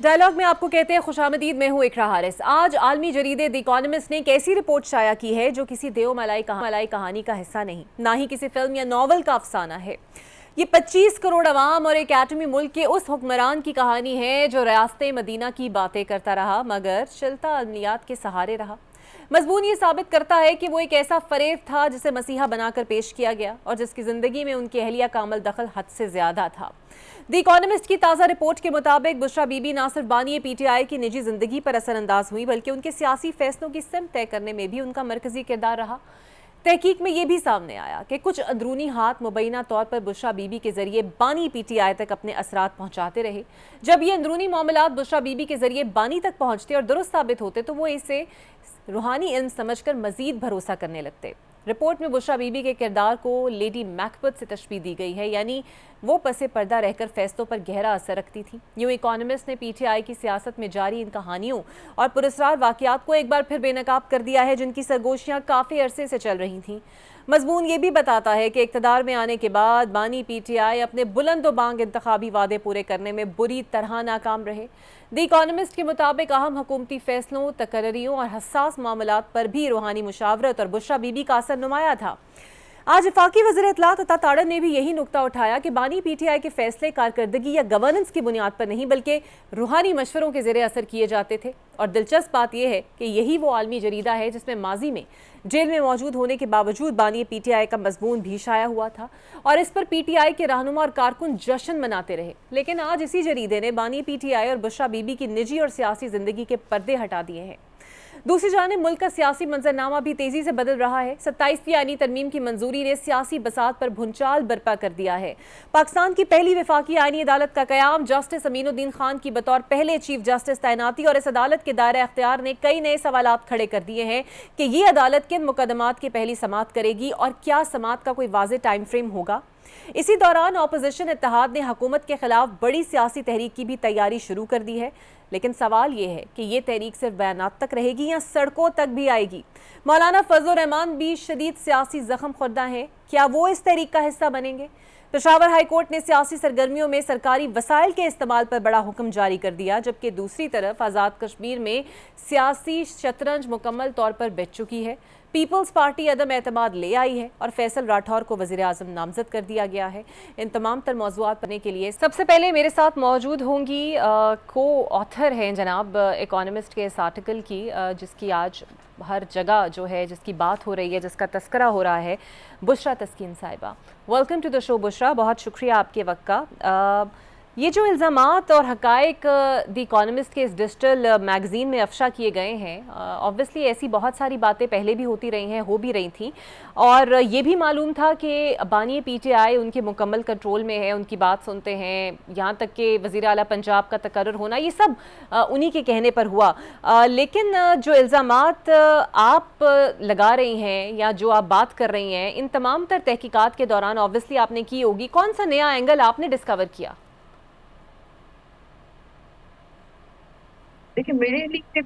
Dialogue میں آپ کو کہتے ہیں خوش آمدید، میں ہوں اقرا حارث۔ آج عالمی جریدے دی اکانومسٹ نے ایک ایسی رپورٹ شائع کی ہے جو کسی دیو ملائی کہانی کا حصہ نہیں، نہ ہی کسی فلم یا ناول کا افسانہ ہے۔ یہ 25 کروڑ عوام اور ایک ایٹمی ملک کے اس حکمران کی کہانی ہے جو ریاست مدینہ کی باتیں کرتا رہا مگر چلتا عملیات کے سہارے رہا۔ مضمون یہ ثابت کرتا ہے کہ وہ ایک ایسا فریب تھا جسے مسیحا بنا کر پیش کیا گیا اور جس کی زندگی میں ان کی اہلیہ کا عمل دخل حد سے زیادہ تھا۔ دی اکانومسٹ کی تازہ رپورٹ کے مطابق بشرا بی بی نہ صرف بانی پی ٹی آئی کی نجی زندگی پر اثر انداز ہوئی بلکہ ان کے سیاسی فیصلوں کی سمت طے کرنے میں بھی ان کا مرکزی کردار رہا۔ تحقیق میں یہ بھی سامنے آیا کہ کچھ اندرونی ہاتھ مبینہ طور پر بشرا بی بی کے ذریعے بانی پی ٹی آئی تک اپنے اثرات پہنچاتے رہے۔ جب یہ اندرونی معاملات بشرا بی بی کے ذریعے بانی تک پہنچتے اور درست ثابت ہوتے تو وہ اسے روحانی علم سمجھ کر مزید بھروسہ کرنے لگتے۔ رپورٹ میں بشرا بی بی کے کردار کو لیڈی میکبتھ سے تشبیہ دی گئی ہے، یعنی وہ پس پردہ رہ کر فیصلوں پر گہرا اثر رکھتی تھی۔ یوں اکانومسٹ نے پی ٹی آئی کی سیاست میں جاری ان کہانیوں اور پراسرار واقعات کو ایک بار پھر بے نقاب کر دیا ہے جن کی سرگوشیاں کافی عرصے سے چل رہی تھیں۔ مضمون یہ بھی بتاتا ہے کہ اقتدار میں آنے کے بعد بانی پی ٹی آئی اپنے بلند و بانگ انتخابی وعدے پورے کرنے میں بری طرح ناکام رہے۔ دی اکانومسٹ کے مطابق اہم حکومتی فیصلوں، تقرریوں اور حساس معاملات پر بھی روحانی مشاورت اور بشرا بی بی کا اثر نمایاں تھا۔ آج وفاقی وزیر اطلاعات عطا تاڑن نے بھی یہی نقطہ اٹھایا کہ بانی پی ٹی آئی کے فیصلے کارکردگی یا گورننس کی بنیاد پر نہیں بلکہ روحانی مشوروں کے زیر اثر کیے جاتے تھے، اور دلچسپ بات یہ ہے کہ یہی وہ عالمی جریدہ ہے جس میں ماضی میں جیل میں موجود ہونے کے باوجود بانی پی ٹی آئی کا مضمون بھی شائع ہوا تھا اور اس پر پی ٹی آئی کے رہنما اور کارکن جشن مناتے رہے۔ لیکن آج اسی جریدے نے بانی پی ٹی آئی اور بشرا بی بی کی نجی اور سیاسی زندگی کے پردے ہٹا دیے ہیں۔ دوسری جانب ملک کا سیاسی منظرنامہ بھی تیزی سے بدل رہا ہے۔ 27ویں آئینی ترمیم کی منظوری نے سیاسی بساط پر بھونچال برپا کر دیا ہے۔ پاکستان کی پہلی وفاقی آئینی عدالت کا قیام، جسٹس امین الدین خان کی بطور پہلے چیف جسٹس تعیناتی اور اس عدالت کے دائرہ اختیار نے کئی نئے سوالات کھڑے کر دیے ہیں کہ یہ عدالت کن مقدمات کی پہلی سماعت کرے گی اور کیا سماعت کا کوئی واضح ٹائم فریم ہوگا۔ اسی دوران اپوزیشن اتحاد نے حکومت کے خلاف بڑی سیاسی تحریک کی بھی تیاری شروع کر دی ہے، لیکن سوال یہ ہے کہ یہ تحریک صرف بیانات تک رہے گی یا سڑکوں تک بھی آئے گی۔ مولانا فضل الرحمان بھی شدید سیاسی زخم خوردہ ہیں، کیا وہ اس تحریک کا حصہ بنیں گے؟ پشاور ہائی کورٹ نے سیاسی سرگرمیوں میں سرکاری وسائل کے استعمال پر بڑا حکم جاری کر دیا، جبکہ دوسری طرف آزاد کشمیر میں سیاسی شطرنج مکمل طور پر بچ چکی ہے۔ پیپلز پارٹی عدم اعتماد لے آئی ہے اور فیصل راٹھور کو وزیر اعظم نامزد کر دیا گیا ہے۔ ان تمام تر موضوعات پڑھنے کے لیے سب سے پہلے میرے ساتھ موجود ہوں گی کو آتھر ہیں جناب اکانومسٹ کے اس آرٹیکل کی، جس کی آج ہر جگہ جو ہے جس کی بات ہو رہی ہے، جس کا تذکرہ ہو رہا ہے، بشرا تسکین صاحبہ۔ ویلکم ٹو دا شو بشرا، بہت شکریہ آپ کے وقت کا۔ یہ جو الزامات اور حقائق دی اکانومسٹ کے اس ڈیجیٹل میگزین میں افشا کیے گئے ہیں، آبویسلی ایسی بہت ساری باتیں پہلے بھی ہوتی رہی ہیں، ہو بھی رہی تھیں، اور یہ بھی معلوم تھا کہ بانی پی ٹی آئی ان کے مکمل کنٹرول میں ہے، ان کی بات سنتے ہیں، یہاں تک کہ وزیر اعلیٰ پنجاب کا تقرر ہونا، یہ سب انہی کے کہنے پر ہوا۔ لیکن جو الزامات آپ لگا رہی ہیں یا جو آپ بات کر رہی ہیں، ان تمام تر تحقیقات کے دوران آبویسلی آپ نے کی ہوگی، کون سا نیا اینگل آپ نے ڈسکور کیا؟ دیکھیں، میرے لیے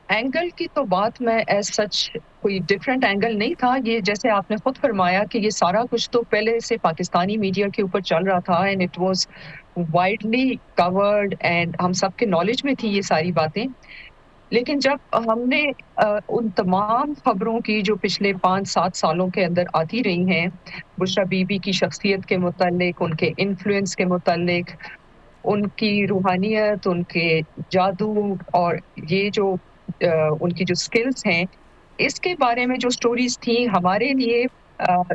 اینگل کی تو بات میں ایز سچ کوئی ڈفرینٹ اینگل نہیں تھا۔ یہ جیسے آپ نے خود فرمایا کہ یہ سارا کچھ تو پہلے سے پاکستانی میڈیا کے اوپر چل رہا تھا، and it was widely covered and ہم سب کے نالج میں تھی یہ ساری باتیں۔ لیکن جب ہم نے ان تمام خبروں کی جو پچھلے 5-7 سالوں کے اندر آتی رہی ہیں، بشرا بی بی کی شخصیت کے متعلق، ان کے انفلوئنس کے متعلق، ان کی روحانیت، ان کے جادو اور یہ جو ان کی جو سکلز ہیں، اس کے بارے میں جو سٹوریز تھیں، ہمارے لیے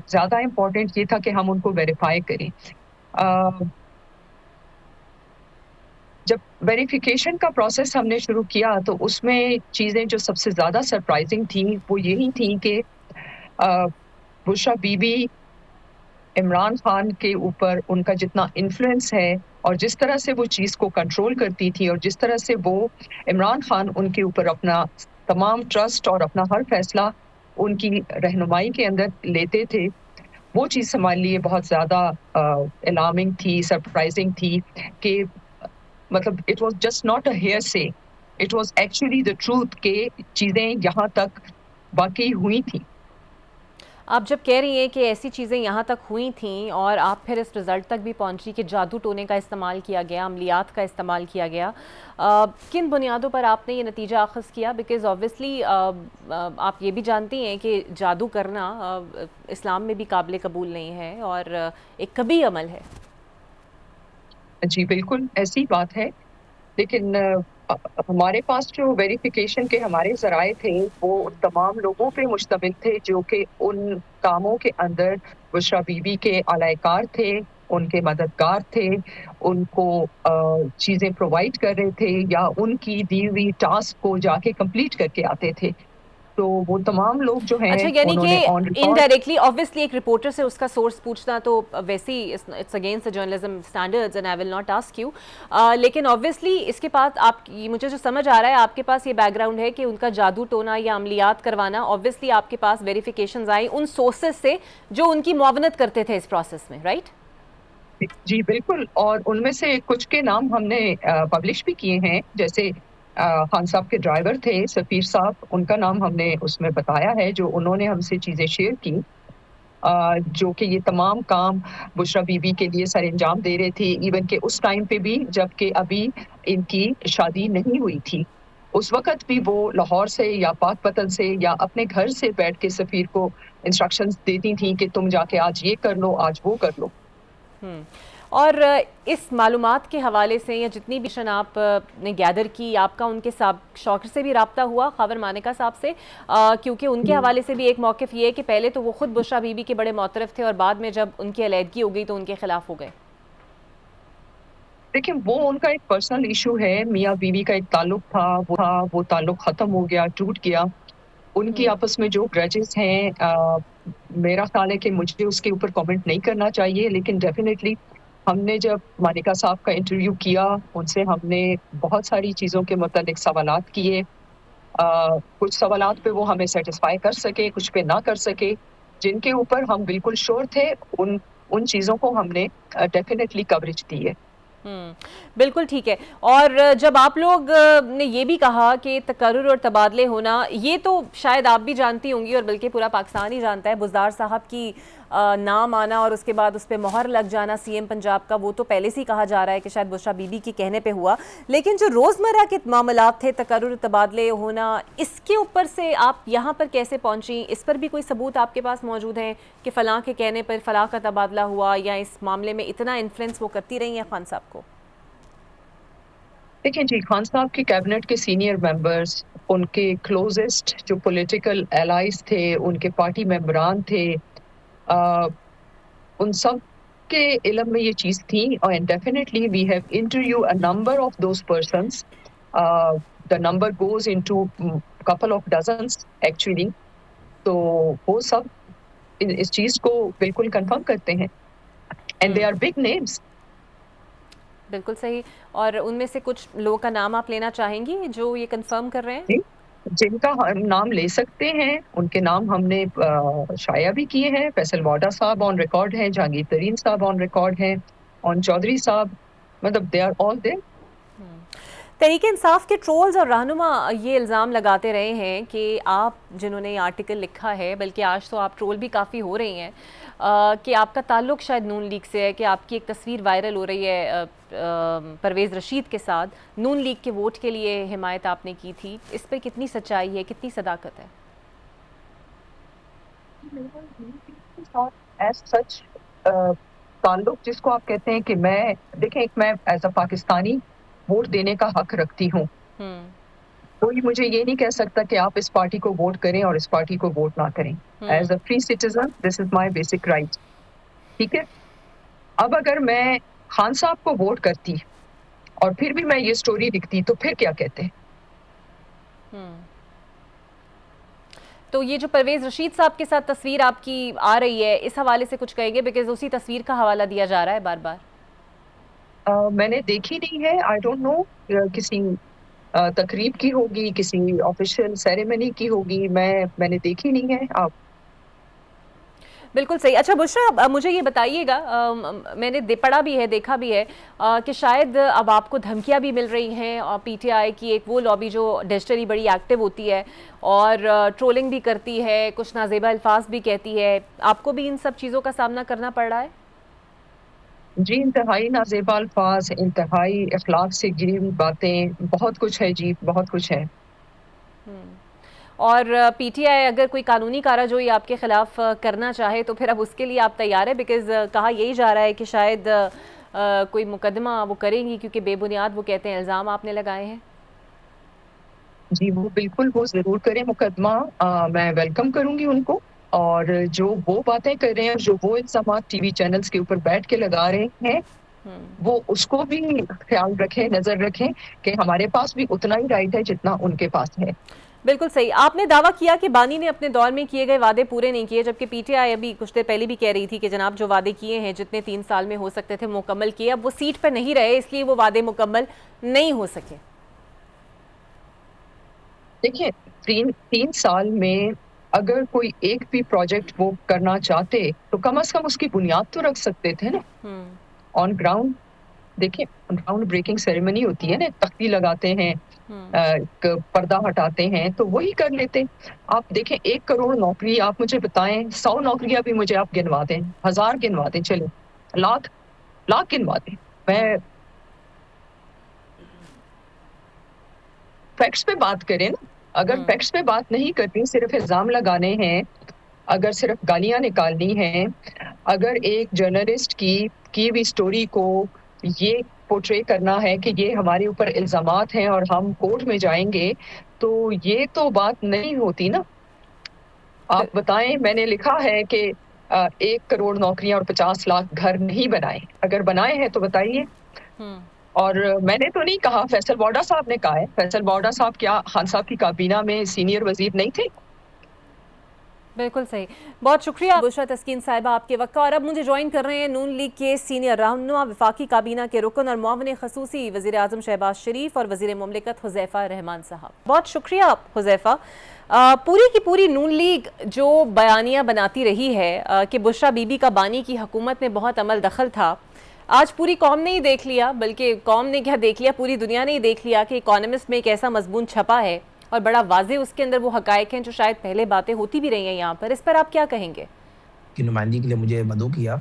زیادہ امپورٹنٹ یہ تھا کہ ہم ان کو ویریفائی کریں۔ جب ویریفیکیشن کا پروسیس ہم نے شروع کیا تو اس میں چیزیں جو سب سے زیادہ سرپرائزنگ تھیں وہ یہی تھیں کہ بشرا بی بی عمران خان کے اوپر ان کا جتنا انفلوئنس ہے اور جس طرح سے وہ چیز کو کنٹرول کرتی تھی اور جس طرح سے وہ عمران خان ان کے اوپر اپنا تمام ٹرسٹ اور اپنا ہر فیصلہ ان کی رہنمائی کے اندر لیتے تھے، وہ چیز ہمارے لیے بہت زیادہ الارمنگ تھی، سرپرائزنگ تھی کہ مطلب it was just not a hearsay, it was actually the truth کہ چیزیں یہاں تک واقعی ہوئی تھیں۔ آپ جب کہہ رہی ہیں کہ ایسی چیزیں یہاں تک ہوئی تھیں اور آپ پھر اس رزلٹ تک بھی پہنچی کہ جادو ٹونے کا استعمال کیا گیا، عملیات کا استعمال کیا گیا، کن بنیادوں پر آپ نے یہ نتیجہ اخذ کیا؟ بیکاز آبویسلی آپ یہ بھی جانتی ہیں کہ جادو کرنا اسلام میں بھی قابل قبول نہیں ہے اور ایک کبیرہ عمل ہے۔ جی بالکل ایسی بات ہے، لیکن ہمارے پاس جو ویریفیکیشن کے ہمارے ذرائع تھے وہ ان تمام لوگوں پہ مشتمل تھے جو کہ ان کاموں کے اندر بشریٰ بی بی کے اعلی کار تھے، ان کے مددگار تھے، ان کو چیزیں پرووائڈ کر رہے تھے یا ان کی دی ہوئی ٹاسک کو جا کے کمپلیٹ کر کے آتے تھے۔ تو وہ تمام لوگ جو ہیں اچھا، یعنی انہوں کہ نے آن ریکارڈ انڈائریکٹلی آبویسلی ایک رپورٹر سے اس کا سورس پوچھنا تو ویسے ہی it's against journalism standards and I will not ask you, لیکن آبویسلی اس کے پاس آپ مجھے جو سمجھ آ رہا ہے آپ کے پاس یہ بیک گراؤنڈ ہے کہ ان کا جادو ٹونا یا عملیات کروانا آبویسلی آپ کے پاس ویریفیکیشنز آئیں ان سورسز سے جو ان کی معاونت کرتے تھے اس پروسیس میں، رائٹ؟ جی بالکل، اور ان میں سے کچھ کے نام ہم نے پبلش بھی کیے ہیں، جیسے خان صاحب کے ڈرائیور تھے سفیر صاحب، ان کا نام ہم نے اس میں بتایا ہے جو انہوں نے ہم سے چیزیں شیئر کی، جو کہ یہ تمام کام بشریٰ بی بی کے لیے سر انجام دے رہے تھے، ایون کہ اس ٹائم پہ بھی جب کہ ابھی ان کی شادی نہیں ہوئی تھی، اس وقت بھی وہ لاہور سے یا پاک پتن سے یا اپنے گھر سے بیٹھ کے سفیر کو انسٹرکشنز دیتی تھیں کہ تم جا کے آج یہ کر لو، آج وہ کر لو۔ اور اس معلومات کے حوالے سے یا جتنی بھی آپ نے گیدر کی، آپ کا ان کے شوکر سے بھی رابطہ ہوا، خاور مانیکا صاحب سے، کیونکہ ان کے حوالے سے بھی ایک موقف یہ ہے کہ پہلے تو وہ خود بشریٰ بی بی کے بڑے معترف تھے اور بعد میں جب ان کی علیحدگی ہو گئی تو ان کے خلاف ہو گئے۔ دیکھیں وہ ان کا ایک پرسنل ایشو ہے، میاں بیوی کا ایک تعلق تھا، وہ تعلق ختم ہو گیا، ٹوٹ گیا، ان کی آپس میں جو گرجز ہیں میرا خیال ہے کہ مجھے اس کے اوپر کامنٹ نہیں کرنا چاہیے، لیکن ڈیفینیٹلی ہم نے جب مانیکا صاحب کا انٹرویو کیا ان سے ہم نے بہت ساری چیزوں کے متعلق سوالات کیے، کچھ سوالات پہ وہ ہمیں سیٹسفائی کر سکے، کچھ پہ نہ کر سکے، جن کے اوپر ہم بالکل شور تھے ان چیزوں کو ہم نے ڈیفینیٹلی کوریج دی ہے۔ بالکل ٹھیک ہے۔ اور جب آپ لوگ نے یہ بھی کہا کہ تقرر اور تبادلے ہونا، یہ تو شاید آپ بھی جانتی ہوں گی اور بلکہ پورا پاکستان ہی جانتا ہے، بزدار صاحب کی نام آنا اور اس کے بعد اس پہ مہر لگ جانا سی ایم پنجاب کا، وہ تو پہلے سے ہی کہا جا رہا ہے کہ شاید بشریٰ بی بی کے کہنے پہ ہوا، لیکن جو روزمرہ کے معاملات تھے، تقرر تبادلے ہونا، اس کے اوپر سے آپ یہاں پر کیسے پہنچیں؟ اس پر بھی کوئی ثبوت آپ کے پاس موجود ہیں کہ فلاں کے کہنے پر فلاں کا تبادلہ ہوا یا اس معاملے میں اتنا انفلوئنس وہ کرتی رہی ہیں خان صاحب کو؟ دیکھیں جی، خان صاحب کی کیبنٹ کے سینئر ممبرز، ان کے کلوزسٹ جو پولیٹیکل الائز تھے، ان کے پارٹی ممبران تھے، ان سب کے علم میں یہ چیز تھی، اور definitely we have interview a number of those persons, the number goes into couple of dozens actually، تو وہ سب اس چیز کو بالکل کنفرم کرتے ہیں and they are big names۔ بالکل صحیح، اور ان میں سے کچھ لوگوں کا نام آپ لینا چاہیں گی جو یہ کنفرم کر رہے ہیں؟ جن کا ہم نام لے سکتے ہیں ان کے نام ہم نے شائع بھی کیے ہیں، فیصل واڈا صاحب آن ریکارڈ ہیں، جہانگیر ترین صاحب آن ریکارڈ ہیں، آن چودھری صاحب، مطلب they are all there۔ Tehreek Insaf کے ٹرولز اور رہنما یہ الزام لگاتے رہے ہیں کہ آپ جنہوں نے یہ آرٹیکل لکھا ہے، بلکہ آج تو آپ ٹرول بھی کافی ہو رہی ہیں، کہ آپ کا تعلق شاید نون لیگ سے ہے، کہ آپ کی ایک تصویر وائرل ہو رہی ہے پرویز رشید کے ساتھ، نون لیگ کے ووٹ کے لیے حمایت آپ نے کی تھی، اس پہ کتنی سچائی ہے، کتنی صداقت ہے؟ ایز سچ تعلق جس کو آپ کہتے ہیں کہ میں دیکھیں، میں ایز اے پاکستانی ووٹ دینے کا حق رکھتی ہوں، کوئی مجھے یہ نہیں کہہ سکتا کہ آپ اس پارٹی کو ووٹ کریں اور اس پارٹی کو ووٹ نہ کریں۔ As a free citizen this is my basic right, ٹھیک ہے۔ اب اگر میں خان صاحب کو ووٹ کرتی اور پھر بھی میں یہ سٹوری لکھتی تو پھر کیا کہتے ہیں؟ تو یہ جو پرویز رشید صاحب کے ساتھ تصویر آپ کی آ رہی ہے، اس حوالے سے کچھ کہیں گے؟ بیکاز اسی تصویر کا حوالہ دیا جا رہا ہے بار بار۔ میں نے دیکھی نہیں ہے، آئی ڈونٹ نو، کسی تقریب کی ہوگی، کسی آفیشیل سیریمنی کی ہوگی، میں نے دیکھی نہیں ہے۔ آپ بالکل صحیح. اچھا بشرا مجھے یہ بتائیے گا, میں نے پڑھا بھی ہے دیکھا بھی ہے کہ شاید اب آپ کو دھمکیاں بھی مل رہی ہیں, اور پی ٹی آئی کی ایک وہ لابی جو ڈیجیٹلی بڑی ایکٹیو ہوتی ہے اور ٹرولنگ بھی کرتی ہے, کچھ نازیبا الفاظ بھی کہتی ہے, آپ کو بھی ان سب چیزوں کا سامنا کرنا پڑ رہا ہے؟ جی انتہائی نازیبا الفاظ, انتہائی اخلاق سے گری ہوئی باتیں, بہت کچھ ہے جی, بہت کچھ ہے. اور پی ٹی آئی اگر کوئی قانونی کارروائی آپ کے خلاف کرنا چاہے تو پھر اب اس کے لیے آپ تیار ہے؟ بیکاز کہا یہی جا رہا ہے کہ شاید کوئی مقدمہ وہ کریں گی کیونکہ بے بنیاد وہ کہتے ہیں الزام آپ نے لگائے ہیں. جی وہ بالکل, وہ ضرور کریں مقدمہ, میں ویلکم کروں گی ان کو. اور جو وہ باتیں کر رہے ہیں, جو وہ الزامات ٹی وی چینلز کے اوپر بیٹھ کے لگا رہے ہیں, وہ اس کو بھی خیال رکھیں, نظر رکھیں کہ ہمارے پاس بھی اتنا ہی رائٹ ہے جتنا ان کے پاس ہے. بالکل صحیح. آپ نے دعویٰ کیا کہ بانی نے اپنے دور میں کیے گئے وعدے پورے نہیں کیے, جبکہ پی ٹی آئی ابھی کچھ دیر پہلے بھی کہہ رہی تھی کہ جناب جو وعدے کیے ہیں جتنے 3 سال میں ہو سکتے تھے مکمل کیے, اب وہ سیٹ پہ نہیں رہے اس لیے وہ وعدے مکمل نہیں ہو سکے. دیکھیں 3 سال میں اگر کوئی ایک بھی پروجیکٹ وہ کرنا چاہتے تو کم از کم اس کی بنیاد تو رکھ سکتے تھے نا. آن گراؤنڈ دیکھیں, گراؤنڈ بریکنگ سیریمنی ہوتی ہے نا, تختی لگاتے ہیں, پردہ ہٹاتے ہیں, تو وہی کر لیتے. آپ دیکھیں 1 کروڑ نوکری, آپ مجھے بتائیں 100 نوکریاں بھی مجھے آپ گنوا دیں, 1000 گنوا دیں, چلو لاکھ گنوا دیں, میں فیکٹس پہ بات کریں نا. اگر فیکٹس پہ بات نہیں کرتی, صرف الزام لگانے ہیں, اگر صرف گالیاں نکالنی ہیں, اگر ایک جرنلسٹ کی بھی سٹوری کو یہ پورٹری کرنا ہے کہ یہ ہمارے اوپر الزامات ہیں اور ہم کورٹ میں جائیں گے, تو یہ تو بات نہیں ہوتی نا. آپ بتائیں, میں نے لکھا ہے کہ 1 کروڑ نوکریاں اور 50 لاکھ گھر نہیں بنائے, اگر بنائے ہیں تو بتائیے. اور میں نے تو نہیں کہا, فیصل بوڈا صاحب نے کہا ہے. فیصل بوڈا صاحب کیا خان صاحب کی کابینہ میں سینئر وزیر نہیں تھے؟ بالکل صحیح. بہت شکریہ بشرا تسکین صاحبہ آپ کے وقت کا. اور اب مجھے جوائن کر رہے ہیں نون لیگ کے سینئر رہنما, وفاقی کابینہ کے رکن اور معاون خصوصی وزیر اعظم شہباز شریف اور وزیر مملکت حذیفہ رحمان صاحب. بہت شکریہ حذیفہ. پوری کی پوری نون لیگ جو بیانیہ بناتی رہی ہے کہ بشرا بی بی کا بانی کی حکومت میں بہت عمل دخل تھا, آج پوری قوم نے ہی دیکھ لیا, بلکہ قوم نے کیا دیکھ لیا, پوری دنیا نے ہی دیکھ لیا کہ اکانومسٹ میں ایک ایسا مضمون چھپا ہے اور بڑا واضح اس کے اندر وہ حقائق ہیں جو شاید پہلے باتیں ہوتی بھی رہی ہیں یہاں پر. اس پر آپ کیا کہیں گے؟ کی نمائندگی کے لیے مجھے مدعو کیا.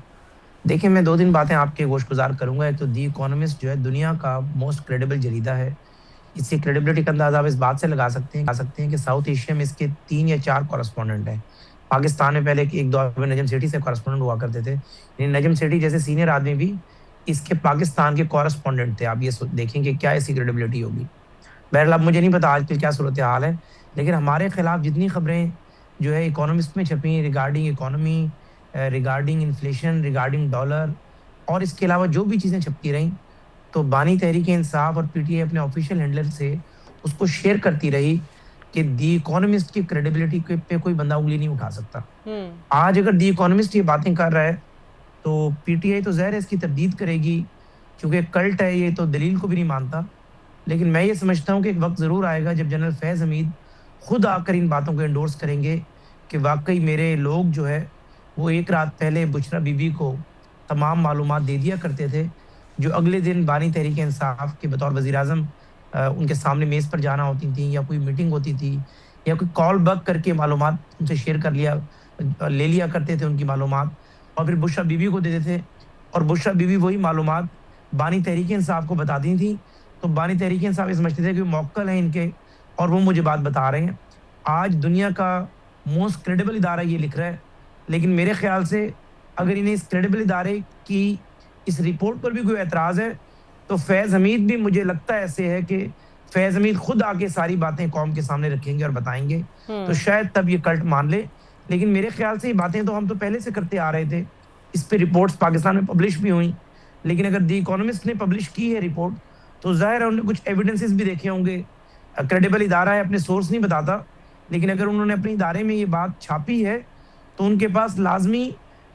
دیکھیں میں 2 باتیں آپ کے گوش گزار کروں گا. ایک تو دی اکانومسٹ جو ہے دنیا کا موسٹ کریڈیبل جریدہ ہے. اس کی کریڈیبلٹی کا اندازہ آپ اس بات سے لگا سکتے ہیں کہ ساؤتھ ایشیا میں اس کے 3 یا 4 کورسپونڈنٹ ہیں. پاکستان میں پہلے ایک دور میں نجم سیٹھی سے کورسپونڈنٹ ہوا کرتے تھے, یعنی نجم سیٹھی جیسے سینئر آدمی بھی اس کے پاکستان کے کورسپونڈنٹ تھے. آپ یہ دیکھیں کہ کیا ایسی کریڈیبلٹی ہوگی. بہرحال اب مجھے نہیں پتا آج کل کیا صورتحال ہے, لیکن ہمارے خلاف جتنی خبریں جو ہے اکانومسٹ میں چھپی regarding economy, regarding inflation, regarding dollar, اور اس کے علاوہ جو بھی چیزیں چھپتی رہیں, تو بانی تحریک انصاف اور پی ٹی آئی اپنے آفیشیل ہینڈلر سے اس کو شیئر کرتی رہی کہ دی اکانومسٹ کی کریڈیبلٹی پہ کوئی بندہ انگلی نہیں اٹھا سکتا. آج اگر دی اکانومسٹ یہ باتیں کر رہا ہے تو پی ٹی آئی تو ظاہر ہے اس کی تردید کرے گی, چونکہ کلٹ ہے یہ, تو دلیل کو بھی نہیں مانتا. لیکن میں یہ سمجھتا ہوں کہ ایک وقت ضرور آئے گا جب جنرل فیض حمید خود آ کر ان باتوں کو انڈورس کریں گے کہ واقعی میرے لوگ جو ہے وہ 1 رات پہلے بشرا بی بی کو تمام معلومات دے دیا کرتے تھے, جو اگلے دن بانی تحریک انصاف کے بطور وزیر اعظم ان کے سامنے میز پر جانا ہوتی تھیں, یا کوئی میٹنگ ہوتی تھی, یا کوئی کال بیک کر کے معلومات ان سے شیئر لے لیا کرتے تھے ان کی معلومات, اور پھر بشرا بی بی کو دیتے تھے, اور بشرا بی بی وہی معلومات بانی تحریک انصاف کو بتاتی تھیں. تو بانی تحریک انصاف سمجھتے تھے کہ موکل ہیں ان کے, اور وہ مجھے بات بتا رہے ہیں. آج دنیا کا موسٹ کریڈیبل ادارہ یہ لکھ رہا ہے, لیکن میرے خیال سے اگر انہیں اس کریڈیبل ادارے کی اس رپورٹ پر بھی کوئی اعتراض ہے تو فیض حمید بھی مجھے لگتا ہے ایسے ہے کہ فیض حمید خود آ کے ساری باتیں قوم کے سامنے رکھیں گے اور بتائیں گے, تو شاید تب یہ کلٹ مان لے. لیکن میرے خیال سے یہ باتیں تو ہم تو پہلے سے کرتے آ رہے تھے, اس پہ رپورٹس پاکستان میں پبلش بھی ہوئیں, لیکن اگر دی اکانومسٹ نے پبلش کی ہے رپورٹ تو ظاہر ہے انہوں نے کچھ ایویڈنسز بھی دیکھے ہوں گے. کریڈیبل ادارہ ہے, اپنے سورس نہیں بتاتا, لیکن اگر انہوں نے اپنے ادارے میں یہ بات چھاپی ہے تو ان کے پاس لازمی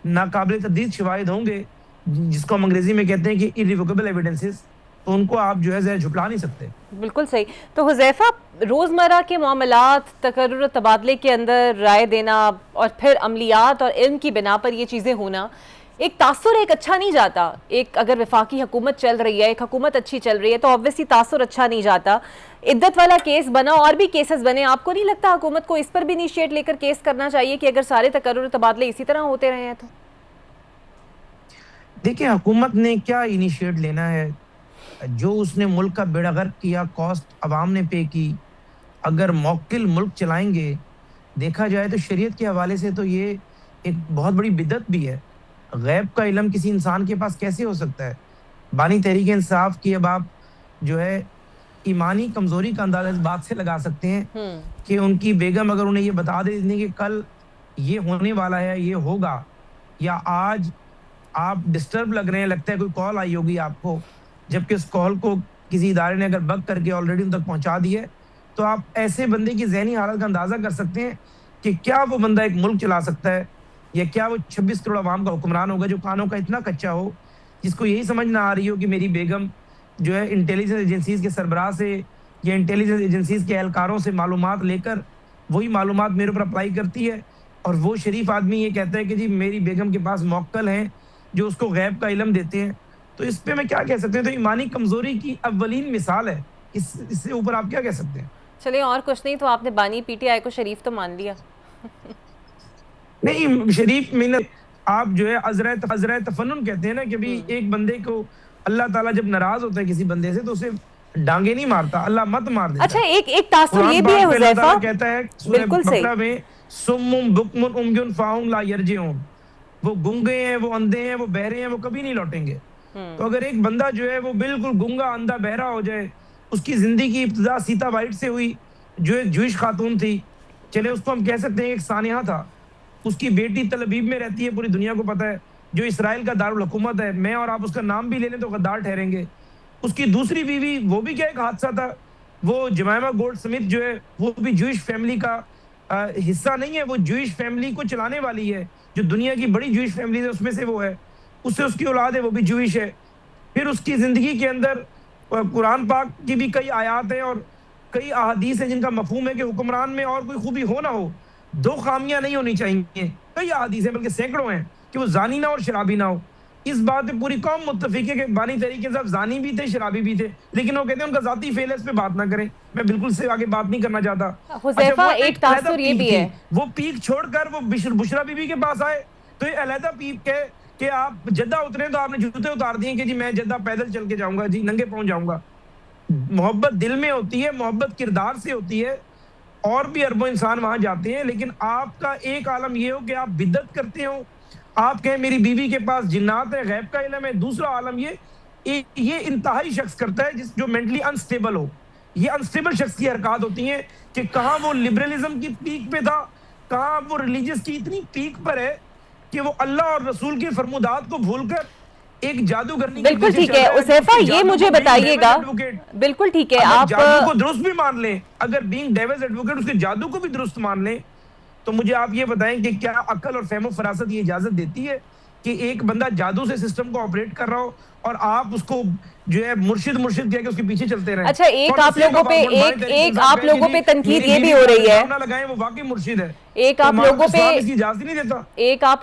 ناقابل تردید شواہد ہوں گے, جس کو ہم انگریزی میں کہتے ہیں کہ irrevocable evidences, تو ان کو آپ جو ہے ذرا جھٹلا نہیں سکتے. بالکل صحیح. تو حذیفہ، روزمرہ کے معاملات، تقرر و تبادلے کے اندر رائے دینا اور پھر عملیات اور علم کی بنا پر یہ چیزیں ہونا، ایک تاثر ایک اچھا نہیں جاتا. ایک اگر وفاقی حکومت چل رہی ہے، ایک حکومت اچھی چل رہی ہے، تو obviously تاثر اچھا نہیں جاتا. عدت والا کیس بنا، اور بھی کیسز بنے، آپ کو نہیں لگتا حکومت کو اس پر بھی انیشیٹ لے کر کیس کرنا چاہیے کہ اگر سارے تقرر و تبادلے اسی طرح ہوتے رہے ہیں تو؟ دیکھیں حکومت نے کیا انیشیٹ لینا ہے؟ جو اس نے ملک کا بیڑا غرق کیا، کاسٹ عوام نے پے کی. اگر موکل ملک چلائیں گے، دیکھا جائے تو شریعت کے حوالے سے تو یہ ایک بہت بڑی بدعت بھی ہے. غیب کا علم کسی انسان کے پاس کیسے ہو سکتا ہے؟ بانی تحریک انصاف کی اب آپ جو ہے ایمانی کمزوری کا اندازہ اس بات سے لگا سکتے ہیں کہ ان کی بیگم اگر انہیں یہ بتا دیتی کہ کل یہ ہونے والا ہے، یہ ہوگا، یا آج آپ ڈسٹرب لگ رہے ہیں، لگتا ہے کوئی کال آئی ہوگی آپ کو، جبکہ اس کال کو کسی ادارے نے اگر بگ کر کے آلریڈی ان تک پہنچا دی ہے، تو آپ ایسے بندے کی ذہنی حالت کا اندازہ کر سکتے ہیں کہ کیا وہ بندہ ایک ملک چلا سکتا ہے، یا کیا وہ 26 کروڑ عوام کا حکمران ہوگا جو کانوں کا اتنا کچا ہو، جس کو یہی سمجھ نہ آ رہی ہو کہ میری بیگم جو ہے انٹیلیجنس ایجنسیز کے سربراہ سے یا انٹیلیجنس ایجنسیز کے اہلکاروں سے معلومات لے کر وہی معلومات میرے اوپر اپلائی کرتی ہے، اور وہ شریف آدمی یہ کہتا ہے کہ جی میری بیگم کے پاس موکل ہیں جو اس کو غیب کا علم دیتے ہیں. تو اس پہ میں کیا کہہ سکتے ہیں؟ تو ایمانی کمزوری کی اولین مثال ہے. اس سے اوپر آپ کیا کہہ سکتے ہیں؟ چلیں اور کچھ نہیں تو آپ نے بانی پی ٹی آئی کو شریف تو مان لیا. نہیں، شریف میں آپ جو ہے عذرۂ تفنن کہتے ہیں نا کہ بھی ایک بندے کو اللہ تعالیٰ جب ناراض ہوتا ہے کسی بندے سے تو اسے ڈانگے نہیں مارتا، اللہ مت مار دیتا. اچھا ایک تاثر یہ بھی ہے حذیفہ، کہتا ہے بالکل صحیح، بقرہ میں سم بکم عمي فهم لا يرجعون، وہ گنگے ہیں، وہ اندھے ہیں، وہ بہرے ہیں، وہ کبھی نہیں لوٹیں گے. تو اگر ایک بندہ جو ہے وہ بالکل گنگا اندھا بہرا ہو جائے، اس کی زندگی کی ابتدا سیتا وائٹ سے ہوئی جو ایک جوئش خاتون تھی، چلے اس کو ہم کہہ سکتے ہیں ایک سانحہ تھا، اس کی بیٹی تل ابیب میں رہتی ہے، پوری دنیا کو پتہ ہے، جو اسرائیل کا دارالحکومت ہے، میں اور آپ اس کا نام بھی لے لیں تو غدار ٹھہریں گے. اس کی دوسری بیوی، وہ بھی کیا ایک حادثہ تھا، وہ جمائمہ گولڈ سمتھ جو ہے وہ بھی جوئش فیملی کا حصہ نہیں ہے، وہ جوئش فیملی کو چلانے والی ہے، جو دنیا کی بڑی جوئش فیملی ہے اس میں سے وہ ہے، اس سے اس کی اولاد ہے، وہ بھی جوئش ہے. پھر اس کی زندگی کے اندر قرآن پاک کی بھی کئی آیات ہیں اور کئی احادیث ہیں جن کا مفہوم ہے کہ حکمران میں اور کوئی خوبی ہو نہ ہو، 2 خامیاں نہیں ہونی چاہیے. کئی احادیث ہیں، بلکہ سینکڑوں ہیں کہ وہ زانی نہ اور شرابی نہ ہو. اس بات پہ پوری قوم متفق ہے کہ بانی تحریک انصاف زانی بھی تھے، شرابی بھی تھے، لیکن وہ کہتے ہیں ان کا ذاتی فعل ہے، اس پہ بات نہ کریں. میں بالکل سے آگے بات نہیں کرنا چاہتا. حذیفہ ایک تاثر یہ بھی ہے، وہ پیک چھوڑ کر وہ بشرا بی بی کے پاس آئے تو یہ علیحدہ پیک ہے کہ آپ جدہ اترے تو آپ نے جوتے اتار دیے کہ جی میں جدہ پیدل چل کے جاؤں گا، جی ننگے پہنچ جاؤں گا. محبت دل میں ہوتی ہے، محبت کردار سے ہوتی ہے، اور بھی اربوں انسان وہاں جاتے ہیں. لیکن آپ کا ایک عالم یہ ہو کہ آپ بدعت کرتے ہو، آپ کہیں میری بیوی کے پاس جنات ہے، غیب کا علم ہے. دوسرا عالم یہ انتہائی شخص کرتا ہے جو مینٹلی انسٹیبل ہو. یہ انسٹیبل شخص کی حرکات ہوتی ہیں کہ کہاں وہ لبرلزم کی پیک پہ تھا، کہاں وہ ریلیجس کی اتنی پیک پر ہے کہ وہ اللہ اور رسول کے فرمودات کو بھول کر ایک جادوگرنی کے بالکل ٹھیک ہے. حذیفہ یہ مجھے بتائیے گا، بالکل ٹھیک ہے، آپ جادو کو درست بھی مان لیں، اگر بینگ ڈیولز ایڈوکیٹ اس کے جادو کو بھی درست مان لیں، تو مجھے آپ یہ بتائیں کہ کیا عقل اور فہم و فراست یہ اجازت دیتی ہے کہ ایک بندہ جادو سے سسٹم کو آپریٹ کر رہا ہو اور آپ اس کو جو ہے مرشد کہہ کے اس کے پیچھے چلتے رہیں؟ اچھا ایک آپ لوگوں پہ تنقید یہ بھی ہو رہی ہے، وہ واقعی مرشد ہے، ایک آپ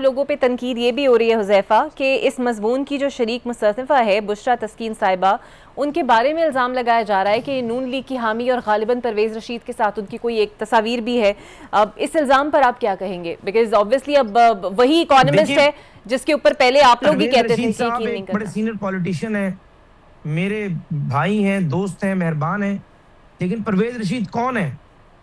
لوگوں پہ تنقید یہ بھی ہو رہی ہے حذیفہ کہ اس مضمون کی جو شریک مصنفہ ہے بشرا تسکین صاحبہ، ان کے بارے میں الزام لگایا جا رہا ہے کہ نون لیگ کی حامی اور غالباً پرویز رشید کے ساتھ ان کی کوئی ایک تصاویر بھی ہے. اب اس الزام پر آپ کیا کہیں گے؟ بیکاز obviously اب وہی اکانومسٹ ہے جس کے اوپر پہلے آپ لوگ ہی کہتے تھے کہ یقین نہیں کرنا. بڑے سینئر پولیٹیشین ہیں، میرے بھائی ہیں، دوست ہیں، مہربان ہیں، لیکن پرویز رشید کون ہے؟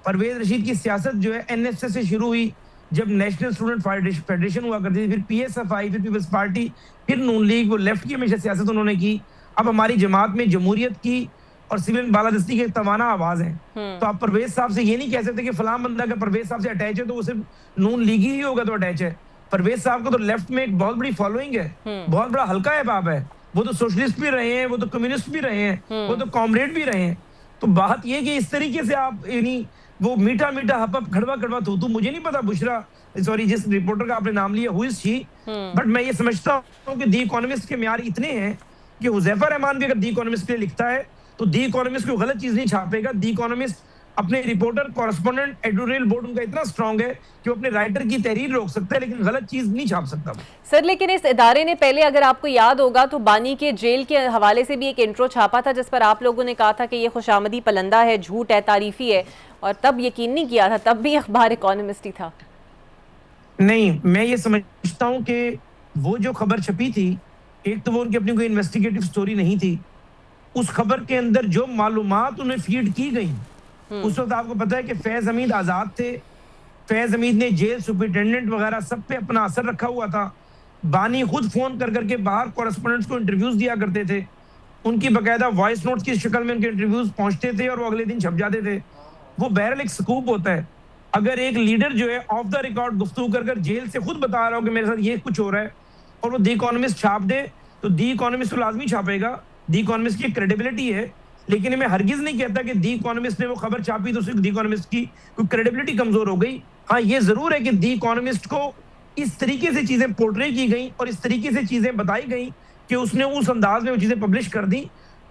پرویز رشید کی سیاست جو ہے این ایس ایس سے شروع ہوئی، جب نیشنل اسٹوڈنٹ فیڈریشن ہوا کرتی تھی، پھر پی ایس ایف آئی، پھر پیپلز پارٹی، پھر نون لیگ، وہ لیفٹ کی ہمیشہ سیاست انہوں نے کی. اب ہماری جماعت میں جمہوریت کی اور سول بالادستی کی توانا آواز ہیں. تو آپ پرویز صاحب سے یہ نہیں کہہ سکتے کہ فلاں بندہ اگر پرویز صاحب سے اٹیچ ہے تو وہ صرف نون لیگی ہی ہوگا تو اٹیچ ہے. پرویز صاحب کو تو لیفٹ میں ایک بہت بڑی فالوئنگ ہے، بہت بڑا حلقہ ہے باب ہے، وہ تو سوشلسٹ بھی رہے ہیں، وہ تو کمیونسٹ بھی رہے ہیں، وہ تو کامریڈ بھی رہے ہیں. تو بات یہ کہ اس طریقے سے آپ یعنی وہ میٹھا میٹھا ہپ ہپ کھڑوا کھڑوا تھو مجھے نہیں پتا بشرا سوری جس رپورٹر کا آپ نے نام لیا ہوئی تھی، بٹ میں یہ سمجھتا ہوں کہ دی اکانومسٹ کے معیار اتنے ہیں کہ حذیفہ رحمان بھی اگر دی اکانومسٹ کے لیے لکھتا ہے تو دی اکانومسٹ کوئی غلط چیز نہیں چھاپے گا. دی اکانومسٹ اپنے رپورٹر کورسپونڈنٹ ایڈیٹوریل بورڈ ان کا اتنا اسٹرانگ ہے کہ وہ اپنے رائٹر کی تحریر روک سکتا ہے لیکن غلط چیز نہیں چھاپ سکتا. سر لیکن اس ادارے نے پہلے, اگر آپ کو یاد ہوگا تو بانی کے جیل کے حوالے سے بھی ایک انٹرو چھاپا تھا جس پر آپ لوگوں نے کہا تھا کہ یہ خوش آمدی پلندہ ہے, جھوٹ ہے, تعریفی ہے, اور تب یقین نہیں کیا تھا, تب بھی اخبار اکانومسٹ ہی تھا. نہیں, میں یہ سمجھتا ہوں کہ وہ جو خبر چھپی تھی, ایک تو وہ ان کی اپنی کوئی انویسٹیگیٹو سٹوری نہیں تھی. اس خبر کے اندر جو معلومات انہیں فیڈ کی گئیں, اس وقت آپ کو پتا ہے کہ فیض حمید آزاد تھے. فیض حمید نے جیل سپرنٹینڈنٹ وغیرہ سب پہ اپنا اثر رکھا ہوا تھا. بانی خود فون کر کے باہر کورسپونڈنٹس کو انٹرویوز دیا کرتے تھے. ان کی باقاعدہ وائس نوٹس کی شکل میں ان کے انٹرویوز پہنچتے تھے اور وہ اگلے دن چھپ جاتے تھے. وہ بہرحال ایک سکوپ ہوتا ہے. اگر ایک لیڈر جو ہے آف دا ریکارڈ گفتگو کر جیل سے خود بتا رہا ہو کہ میرے ساتھ یہ کچھ ہو رہا ہے, اور وہ دی اکانومسٹ چھاپ دے, تو دی اکانومسٹ تو لازمی چھاپے گا. دی اکانومسٹ کی کریڈیبلٹی ہے, لیکن میں ہرگز نہیں کہتا کہ دی اکانومسٹ نے وہ خبر چھاپی تو صرف دی اکانومسٹ کی کوئی کریڈیبلٹی کمزور ہو گئی. ہاں یہ ضرور ہے کہ دی اکانومسٹ کو اس طریقے سے چیزیں پورٹرے کی گئیں اور اس طریقے سے چیزیں بتائی گئیں کہ اس نے اس انداز میں وہ چیزیں پبلش کر دی.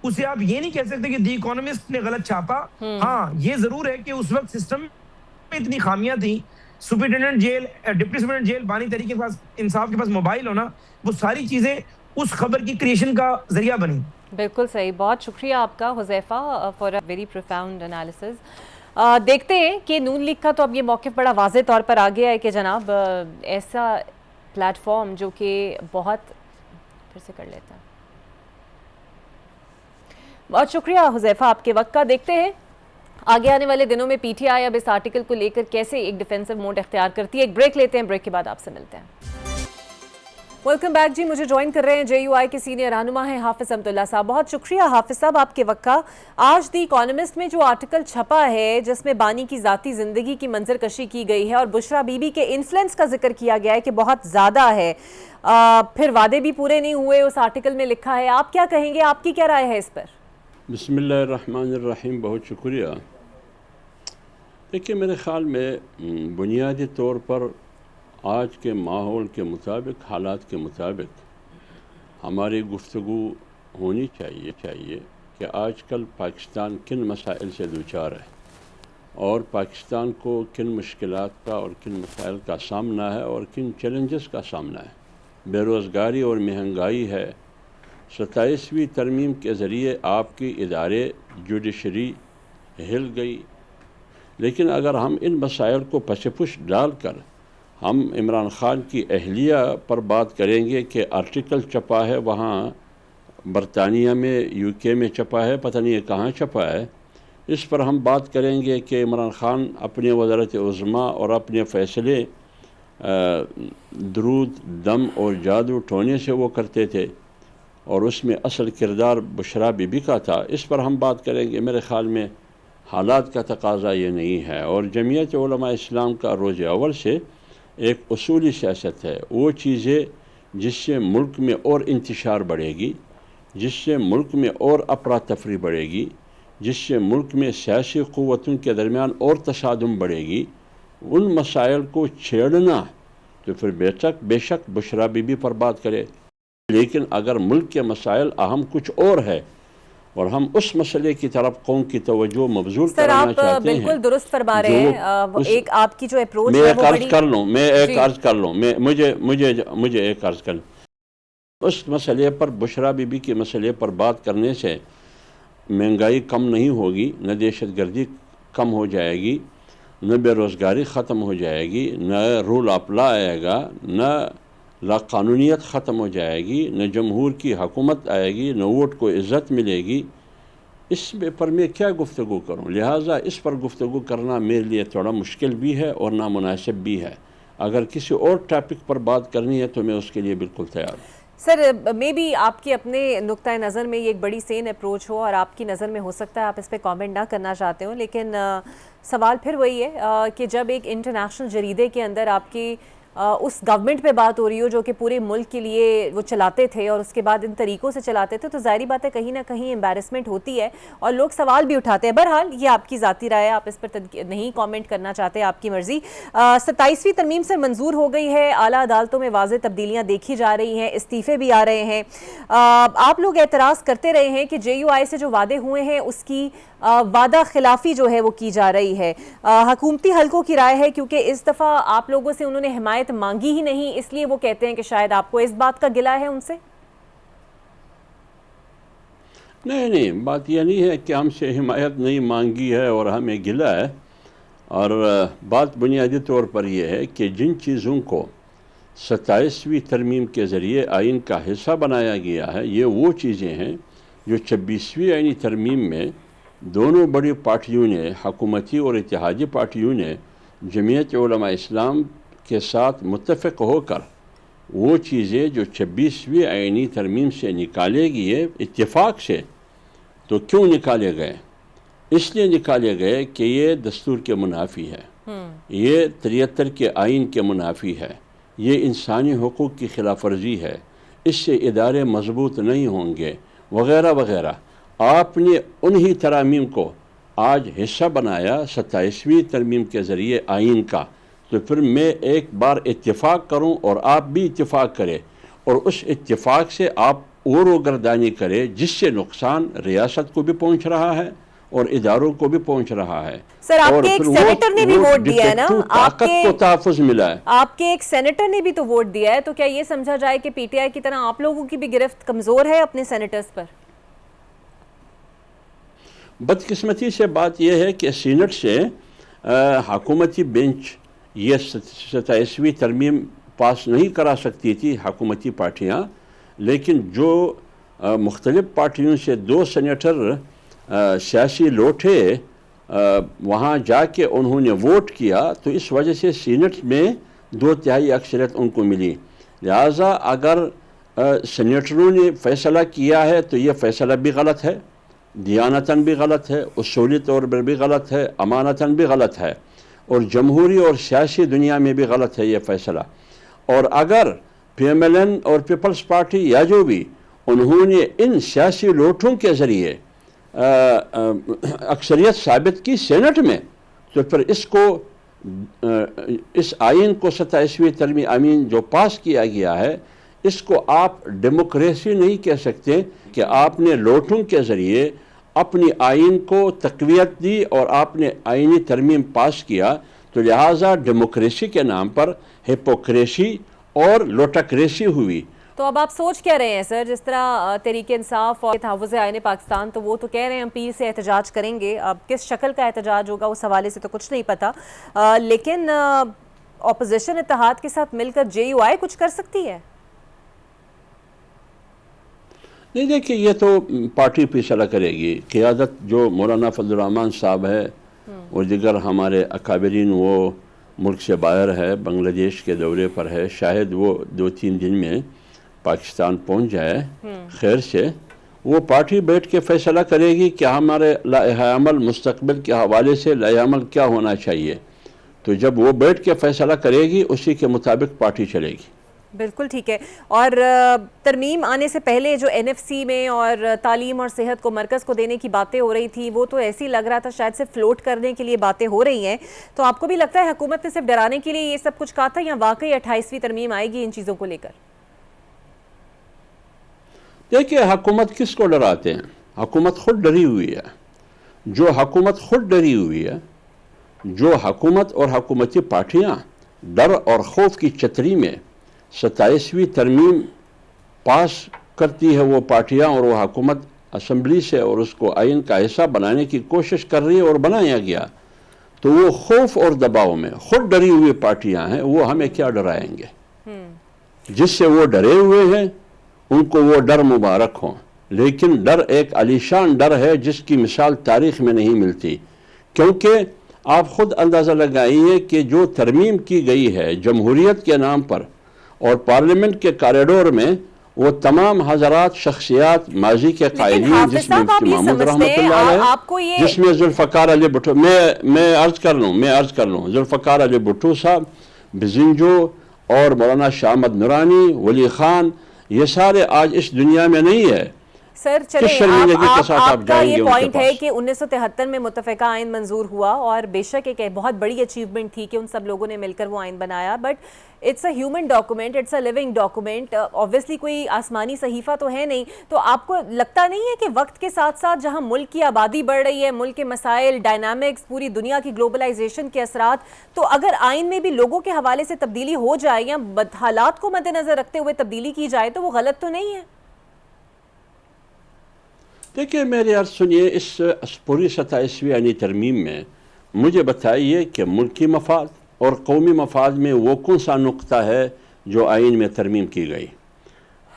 اسے آپ یہ نہیں کہہ سکتے کہ دی اکانومسٹ نے غلط چھاپا. ہاں یہ ضرور ہے کہ اس وقت سسٹم میں اتنی خامیاں تھیں. Superintendent jail, deputy superintendent jail, بانی تحریک کے پاس, انصاف کے پاس موبائل ہونا, وہ ساری چیزیں اس خبر کی کریشن کا ذریعہ بنی. بالکل صحیح. بہت شکریہ آپ کا Huzaifa for a very profound analysis. دیکھتے ہیں کہ نون لیگ کا تو اب یہ موقف بڑا واضح طور پر آ گیا ہے کہ جناب ایسا پلیٹ فارم جو کہ بہت پھر سے کر لیتا ہے. بہت شکریہ حذیفہ آپ کے وقت کا. دیکھتے ہیں آگے آنے والے دنوں میں پی ٹی آئی اب اس آرٹیکل کو لے کر کیسے ایک ڈیفینسو موڈ اختیار کرتی ہے. ایک بریک لیتے ہیں, بریک کے بعد آپ سے ملتے ہیں. ویلکم بیک جی. مجھے جوائن کر رہے ہیں جے یو آئی کے سینئر رہنما ہیں حافظ امداللہ صاحب. بہت شکریہ حافظ صاحب آپ کے وقت کا. آج دی اکانومسٹ میں جو آرٹیکل چھپا ہے جس میں بانی کی ذاتی زندگی کی منظر کشی کی گئی ہے اور بشرا بی بی کے انفلوئنس کا ذکر کیا گیا ہے کہ بہت زیادہ ہے, پھر وعدے بھی پورے نہیں ہوئے اس آرٹیکل میں لکھا ہے, آپ کیا کہیں گے, آپ کی کیا رائے ہے اس پر؟ بسم اللہ الرحمن الرحیم. بہت شکریہ. دیکھیے میرے خیال میں بنیادی طور پر آج کے ماحول کے مطابق, حالات کے مطابق ہماری گفتگو ہونی چاہیے کہ آج کل پاکستان کن مسائل سے دوچار ہے اور پاکستان کو کن مشکلات کا اور کن مسائل کا سامنا ہے اور کن چیلنجز کا سامنا ہے. بے روزگاری اور مہنگائی ہے. 27ویں ترمیم کے ذریعے آپ کی ادارے جوڈیشری ہل گئی, لیکن اگر ہم ان مسائل کو پس پش ڈال کر ہم عمران خان کی اہلیہ پر بات کریں گے کہ آرٹیکل چھپا ہے وہاں برطانیہ میں, یو کے میں چھپا ہے, پتہ نہیں کہاں چھپا ہے, اس پر ہم بات کریں گے کہ عمران خان اپنے وزارت عظمیٰ اور اپنے فیصلے درود, دم اور جادو ٹونے سے وہ کرتے تھے اور اس میں اصل کردار بشرا بی بی کا تھا, اس پر ہم بات کریں گے. میرے خیال میں حالات کا تقاضا یہ نہیں ہے, اور جمعیت علماء اسلام کا روز اول سے ایک اصولی سیاست ہے. وہ چیزیں جس سے ملک میں اور انتشار بڑھے گی, جس سے ملک میں اور افراتفری بڑھے گی, جس سے ملک میں سیاسی قوتوں کے درمیان اور تصادم بڑھے گی, ان مسائل کو چھیڑنا تو پھر بے شک بشرا بی بی پر بات کرے. لیکن اگر ملک کے مسائل اہم کچھ اور ہے اور ہم اس مسئلے کی طرف قوم کی توجہ مبذول کرانا چاہتے ہیں. سر آپ بالکل درست فرما رہے ہیں. ایک آپ کی جو اپروچ ہے وہ میں ایک عرض کر لوں, مجھے ایک عرض کر لوں. اس مسئلے پر, بشرا بی بی کے مسئلے پر بات کرنے سے مہنگائی کم نہیں ہوگی, نہ دہشت گردی کم ہو جائے گی, نہ بے روزگاری ختم ہو جائے گی, نہ رول آف لا آئے گا, نہ لا قانونیت ختم ہو جائے گی, نہ جمہور کی حکومت آئے گی, نہ ووٹ کو عزت ملے گی. اس پر میں کیا گفتگو کروں؟ لہٰذا اس پر گفتگو کرنا میرے لیے تھوڑا مشکل بھی ہے اور نامناسب بھی ہے. اگر کسی اور ٹاپک پر بات کرنی ہے تو میں اس کے لیے بالکل تیار ہوں. سر مے بی آپ کے اپنے نقطۂ نظر میں یہ ایک بڑی سین اپروچ ہو اور آپ کی نظر میں ہو سکتا ہے آپ اس پہ کامنٹ نہ کرنا چاہتے ہوں, لیکن سوال پھر وہی ہے کہ جب ایک انٹرنیشنل جریدے کے اندر آپ کی اس گورنمنٹ پہ بات ہو رہی ہو جو کہ پورے ملک کے لیے وہ چلاتے تھے اور اس کے بعد ان طریقوں سے چلاتے تھے، تو ظاہری بات ہے کہیں نہ کہیں امبیرسمنٹ ہوتی ہے اور لوگ سوال بھی اٹھاتے ہیں. بہرحال یہ آپ کی ذاتی رائے ہے، آپ اس پر نہیں کامنٹ کرنا چاہتے، آپ کی مرضی. 27ویں ترمیم سے منظور ہو گئی ہے، اعلیٰ عدالتوں میں واضح تبدیلیاں دیکھی جا رہی ہیں، استعفے بھی آ رہے ہیں. آپ لوگ اعتراض کرتے رہے ہیں کہ JUI سے جو وعدے ہوئے ہیں اس کی وعدہ خلافی جو ہے وہ کی جا رہی ہے. حکومتی حلقوں کی رائے ہے کیونکہ اس دفعہ آپ لوگوں سے انہوں نے حمایت مانگی ہی نہیں، اس لیے وہ کہتے ہیں کہ شاید آپ کو اس بات کا گلہ ہے ان سے. نہیں، بات یہ نہیں ہے کہ ہم سے حمایت نہیں مانگی ہے اور ہمیں گلہ ہے. اور بات بنیادی طور پر یہ ہے کہ جن چیزوں کو 27ویں ترمیم کے ذریعے آئین کا حصہ بنایا گیا ہے، یہ وہ چیزیں ہیں جو 26ویں آئینی ترمیم میں دونوں بڑی پارٹیوں نے، حکومتی اور اتحادی پارٹیوں نے، جمعیت علماء اسلام کے ساتھ متفق ہو کر وہ چیزیں جو 26ویں آئینی ترمیم سے نکالے گئے اتفاق سے. تو کیوں نکالے گئے؟ اس لیے نکالے گئے کہ یہ دستور کے منافی ہے، یہ 73 کے آئین کے منافی ہے، یہ انسانی حقوق کی خلاف ورزی ہے، اس سے ادارے مضبوط نہیں ہوں گے وغیرہ وغیرہ. آپ نے انہی ترامیم کو آج حصہ بنایا 27ویں ترمیم کے ذریعے آئین کا. تو پھر میں ایک بار اتفاق کروں اور آپ بھی اتفاق کریں اور اس اتفاق سے آپ گردانی کرے جس سے نقصان ریاست کو بھی پہنچ رہا ہے اور اداروں کو بھی پہنچ رہا ہے. سر آپ کے ایک سینیٹر نے بھی ووٹ دیا ہے نا، طاقت کو تحفظ ملا ہے. آپ کے ایک سینیٹر نے بھی تو ووٹ دیا ہے، تو کیا یہ سمجھا جائے کہ PTI کی طرح آپ لوگوں کی بھی گرفت کمزور ہے اپنے سینیٹرز پر؟ بدقسمتی سے بات یہ ہے کہ سینٹ سے حکومتی بینچ یہ 27ویں ترمیم پاس نہیں کرا سکتی تھی حکومتی پارٹیاں، لیکن جو مختلف پارٹیوں سے 2 سینیٹر سیاسی لوٹے وہاں جا کے انہوں نے ووٹ کیا، تو اس وجہ سے سینٹ میں 2/3 اکثریت ان کو ملی. لہٰذا اگر سینیٹروں نے فیصلہ کیا ہے تو یہ فیصلہ بھی غلط ہے، دیانتاً بھی غلط ہے، اصولی طور پر بھی غلط ہے، امانتاً بھی غلط ہے، اور جمہوری اور سیاسی دنیا میں بھی غلط ہے یہ فیصلہ. اور اگر PMLN اور پیپلز پارٹی یا جو بھی انہوں نے ان سیاسی لوٹوں کے ذریعے اکثریت ثابت کی سینٹ میں، تو پھر اس آئین کو 27ویں ترمیم آئین جو پاس کیا گیا ہے، اس کو آپ ڈیموکریسی نہیں کہہ سکتے کہ آپ نے لوٹوں کے ذریعے اپنی آئین کو تقویت دی اور آپ نے آئینی ترمیم پاس کیا. تو لہٰذا ڈیموکریسی کے نام پر ہپوکریسی اور لوٹاکریسی ہوئی. تو اب آپ سوچ کیا رہے ہیں سر؟ جس طرح تحریک انصاف اور تحفظ آئین پاکستان، تو وہ تو کہہ رہے ہیں ہم پیر سے احتجاج کریں گے. اب کس شکل کا احتجاج ہوگا اس حوالے سے تو کچھ نہیں پتا، لیکن اپوزیشن اتحاد کے ساتھ مل کر JUI کچھ کر سکتی ہے؟ نہیں، دیکھیں یہ تو پارٹی فیصلہ کرے گی. قیادت جو مولانا فضل الرحمان صاحب ہے اور دیگر ہمارے اکابرین، وہ ملک سے باہر ہے، بنگلہ دیش کے دورے پر ہے، شاید وہ 2-3 دن میں پاکستان پہنچ جائے خیر سے. وہ پارٹی بیٹھ کے فیصلہ کرے گی کہ ہمارے لائحہ عمل مستقبل کے حوالے سے لائحہ عمل کیا ہونا چاہیے. تو جب وہ بیٹھ کے فیصلہ کرے گی اسی کے مطابق پارٹی چلے گی. بالکل ٹھیک ہے. اور ترمیم آنے سے پہلے جو NFC میں اور تعلیم اور صحت کو مرکز کو دینے کی باتیں ہو رہی تھی، وہ تو ایسی لگ رہا تھا شاید سے فلوٹ کرنے کے لیے باتیں ہو رہی ہیں. تو آپ کو بھی لگتا ہے حکومت نے صرف ڈرانے کے لیے یہ سب کچھ کہا تھا، یا واقعی 28ویں ترمیم آئے گی ان چیزوں کو لے کر؟ دیکھیے حکومت کس کو ڈراتے ہیں؟ حکومت خود ڈری ہوئی ہے. جو حکومت خود ڈری ہوئی ہے، جو حکومت اور حکومتی پارٹیاں ڈر اور خوف کی چھتری میں 27ویں ترمیم پاس کرتی ہے، وہ پارٹیاں اور وہ حکومت اسمبلی سے اور اس کو آئین کا حصہ بنانے کی کوشش کر رہی ہے اور بنایا گیا، تو وہ خوف اور دباؤ میں خود ڈری ہوئی پارٹیاں ہیں. وہ ہمیں کیا ڈرائیں گے؟ جس سے وہ ڈرے ہوئے ہیں ان کو وہ ڈر مبارک ہوں. لیکن ڈر ایک عالیشان ڈر ہے جس کی مثال تاریخ میں نہیں ملتی. کیونکہ آپ خود اندازہ لگائیے کہ جو ترمیم کی گئی ہے جمہوریت کے نام پر اور پارلیمنٹ کے کاریڈور میں، وہ تمام حضرات شخصیات ماضی کے قائدین، جس میں محمود رحمت اللہ علیہ، جس میں ذوالفقار علی بھٹو، میں عرض کر لوں ذوالفقار علی بھٹو صاحب، بزنجو اور مولانا شاہ احمد نورانی، ولی خان، یہ سارے آج اس دنیا میں نہیں ہے. سر کس چلیں شرمندگی کے ساتھ آپ آپ کا جائیں گے یہ ان کے پوائنٹ ہے پاس؟ کہ 1973 میں متفقہ آئین منظور ہوا اور بے شک ایک بہت بڑی اچیومنٹ تھی کہ ان سب لوگوں نے مل کر وہ آئین بنایا، but it's a human document, it's a living document, obviously کوئی آسمانی صحیفہ تو ہے نہیں. تو آپ کو لگتا نہیں ہے کہ وقت کے ساتھ ساتھ جہاں ملک کی آبادی بڑھ رہی ہے، ملک کے مسائل، ڈائنامکس، پوری دنیا کی گلوبلائزیشن کے اثرات، تو اگر آئین میں بھی لوگوں کے حوالے سے تبدیلی ہو جائے یا حالات کو مد نظر رکھتے ہوئے تبدیلی کی جائے تو وہ غلط تو نہیں ہے؟ دیکھیے میری عرض سنیے، اس پوری 27ویں آئینی ترمیم میں مجھے بتائیے کہ ملکی مفاد اور قومی مفاد میں وہ کون سا نقطہ ہے جو آئین میں ترمیم کی گئی.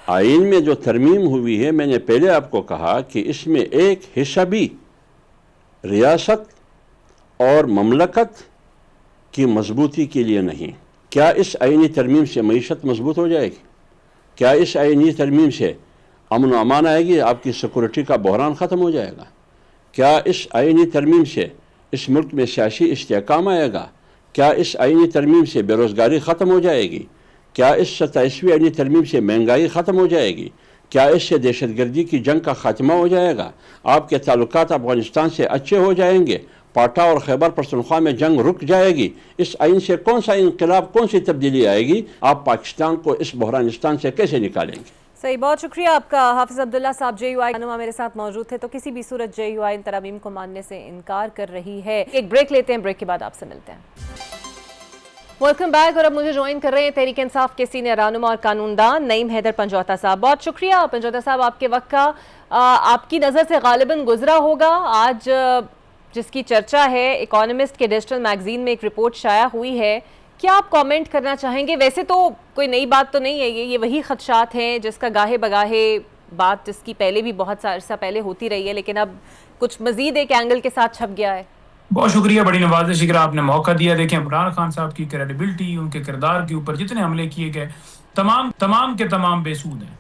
آئین میں جو ترمیم ہوئی ہے، میں نے پہلے آپ کو کہا کہ اس میں ایک حصہ بھی ریاست اور مملکت کی مضبوطی کے لیے نہیں. کیا اس آئینی ترمیم سے معیشت مضبوط ہو جائے گی؟ کیا اس آئینی ترمیم سے امن و امان آئے گی؟ آپ کی سیکورٹی کا بحران ختم ہو جائے گا؟ کیا اس آئینی ترمیم سے اس ملک میں سیاسی استحکام آئے گا؟ کیا اس آئینی ترمیم سے بے روزگاری ختم ہو جائے گی؟ کیا اس 27ویں آئینی ترمیم سے مہنگائی ختم ہو جائے گی؟ کیا اس سے دہشت گردی کی جنگ کا خاتمہ ہو جائے گا؟ آپ کے تعلقات افغانستان سے اچھے ہو جائیں گے؟ پاٹا اور خیبر پختونخوا میں جنگ رک جائے گی؟ اس آئین سے کون سا انقلاب، کون سی تبدیلی آئے گی؟ آپ پاکستان کو اس بحرانستان سے کیسے نکالیں گے؟ صحیح، بہت شکریہ آپ کا. حافظ عبداللہ صاحب جے یو آئی رہنما میرے ساتھ موجود تھے. تو کسی بھی صورت جے یو آئی ان ترامیم کو ماننے سے انکار کر رہی ہے. ایک بریک لیتے ہیں، بریک کے بعد آپ سے ملتے ہیں. Welcome back. اور اب مجھے جوائن کر رہے ہیں تحریک انصاف کے سینئر رہنما اور قانون دان نعیم حیدر پنجوتا صاحب. بہت شکریہ پنجوتا صاحب، آپ کے وقت کا آپ کی نظر سے غالباً گزرا ہوگا. آج جس کی چرچا ہے، اکانومسٹ کے ڈیجیٹل میگزین میں ایک رپورٹ شائع ہوئی ہے، کیا آپ کامنٹ کرنا چاہیں گے؟ ویسے تو کوئی نئی بات تو نہیں ہے، یہ وہی خدشات ہیں جس کا گاہے بگاہے بات جس کی پہلے بھی بہت سا عرصہ پہلے ہوتی رہی ہے، لیکن اب کچھ مزید ایک اینگل کے ساتھ چھپ گیا ہے. بہت شکریہ، بڑی نوازش شکر آپ نے موقع دیا. دیکھیں عمران خان صاحب کی کریڈیبلٹی، ان کے کردار کے اوپر جتنے حملے کیے گئے تمام کے تمام بے سود ہیں.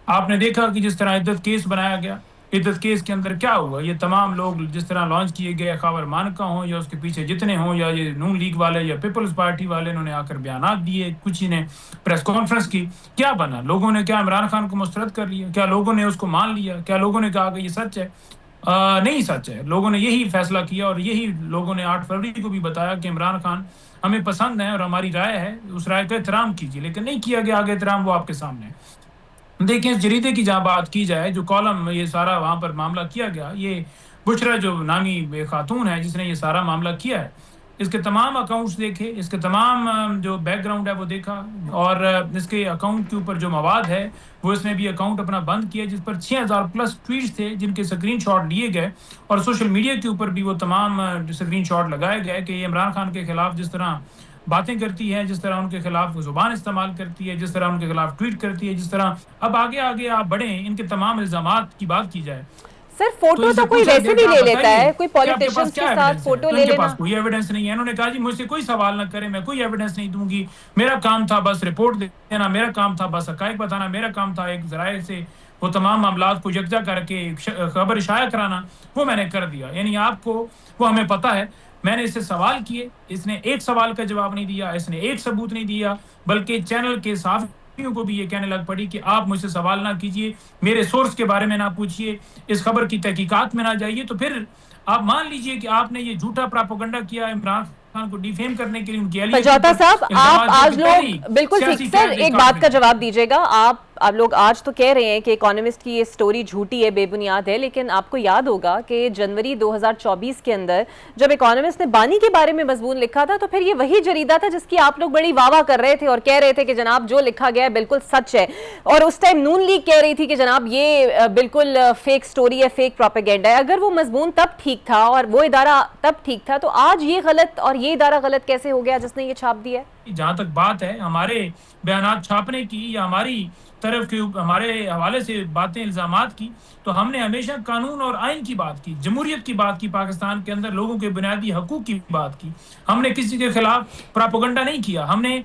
آپ نے دیکھا کہ جس طرح عدت کیس بنایا گیا، عدت کیس کے اندر کیا ہوا، یہ تمام لوگ جس طرح لانچ کیے گئے، خاور مانکا ہوں یا اس کے پیچھے جتنے ہوں، یا یہ نون لیگ والے یا پیپلز پارٹی والے، انہوں نے آ کر بیانات دیے، کچھ ہی نے پریس کانفرنس کی. کیا بنا؟ لوگوں نے کیا عمران خان کو مسترد کر لیا؟ کیا لوگوں نے اس کو مان لیا؟ کیا لوگوں نے کہا کہ یہ سچ ہے؟ نہیں سچ ہے. لوگوں نے یہی فیصلہ کیا اور یہی لوگوں نے 8 فروری کو بھی بتایا کہ عمران خان ہمیں پسند ہے اور ہماری رائے ہے، اس رائے کا احترام کیجیے. لیکن نہیں کیا گیا آگے احترام، وہ آپ کے سامنے ہے. دیکھیں اس جریدے کی جہاں بات کی جائے، جو کالم یہ سارا وہاں پر معاملہ کیا گیا، یہ بشرا جو نامی خاتون ہے جس نے یہ سارا معاملہ کیا ہے، اس کے تمام اکاؤنٹس دیکھے، اس کے تمام جو بیک گراؤنڈ ہے وہ دیکھا، اور اس کے اکاؤنٹ کے اوپر جو مواد ہے وہ اس نے بھی اکاؤنٹ اپنا بند کیا، جس پر 6000+ ٹویٹس تھے جن کے سکرین شاٹ لیے گئے، اور سوشل میڈیا کے اوپر بھی وہ تمام سکرین شاٹ لگائے گئے کہ یہ عمران خان کے خلاف جس طرح باتیں کرتی ہے، جس طرح ان کے خلاف زبان استعمال کرتی ہے، جس طرح ان کے خلاف ٹویٹ کرتی ہے، جس طرح اب آگے آپ بڑھیں، ان کے تمام الزامات کی بات کی جائے. سر فوٹو تو کوئی ویسے بھی لے لیتا ہے، کوئی پولیٹیشنز کے ساتھ فوٹو لے ان کے لینا. پاس کوئی ایویڈنس نہیں ہے. انہوں نے کہا جی مجھ سے کوئی سوال نہ کرے، میں کوئی ایویڈنس نہیں دوں گی، میرا کام تھا بس رپورٹ دینا، میرا کام تھا بس حقائق بتانا، میرا کام تھا ایک ذرائع سے وہ تمام معاملات کو یکجا کر کے خبر شائع کرانا، وہ میں نے کر دیا. یعنی آپ کو وہ ہمیں پتہ ہے. میں نے اس سے سوال کیے، اس نے ایک سوال کا جواب نہیں دیا، اس نے ایک ثبوت نہیں دیا، بلکہ چینل کے صحافیوں کو بھی یہ کہنے لگ پڑی کہ آپ مجھ سے سوال نہ کیجئے، میرے سورس کے بارے میں نہ پوچھئے، اس خبر کی تحقیقات میں نہ جائیے. تو پھر آپ مان لیجئے کہ آپ نے یہ جھوٹا پراپوگنڈا کیا عمران خان کو ڈیفیم کرنے کے لیے. ان کی پنجوتا صاحب آپ آج لوگ بالکل ٹھیک، سر ایک بات کا جواب دیجیے گا. آپ لوگ آج تو کہہ رہے ہیں کہ اکانومسٹ کی یہ سٹوری جھوٹی ہے، بے بنیاد ہے، لیکن آپ کو یاد ہوگا کہ جنوری 2024 کے اندر جب اکانومسٹ نے بانی کے بارے میں مضمون لکھا تھا تو پھر یہ وہی جریدہ تھا جس کی آپ لوگ بڑی واہ واہ کر رہے تھے اور کہہ رہے تھے کہ جناب جو لکھا گیا ہے بالکل سچ ہے. اور اس ٹائم نون لیگ کہہ رہی تھی کہ جناب یہ بالکل فیک سٹوری ہے، فیک پروپیگنڈا ہے. اگر وہ مضمون تب ٹھیک تھا اور وہ ادارہ تب ٹھیک تھا تو آج یہ غلط اور یہ ادارہ غلط کیسے ہو گیا جس نے یہ چھاپ دیا ہے؟ جہاں تک بات ہے ہمارے بیانات چھاپنے کی یا ہماری طرف کے ہمارے حوالے سے باتیں الزامات کی، تو ہم نے ہمیشہ قانون اور آئین کی بات کی، جمہوریت کی بات کی، پاکستان کے اندر لوگوں کے بنیادی حقوق کی بات کی. ہم نے کسی کے خلاف پراپوگنڈا نہیں کیا. ہم نے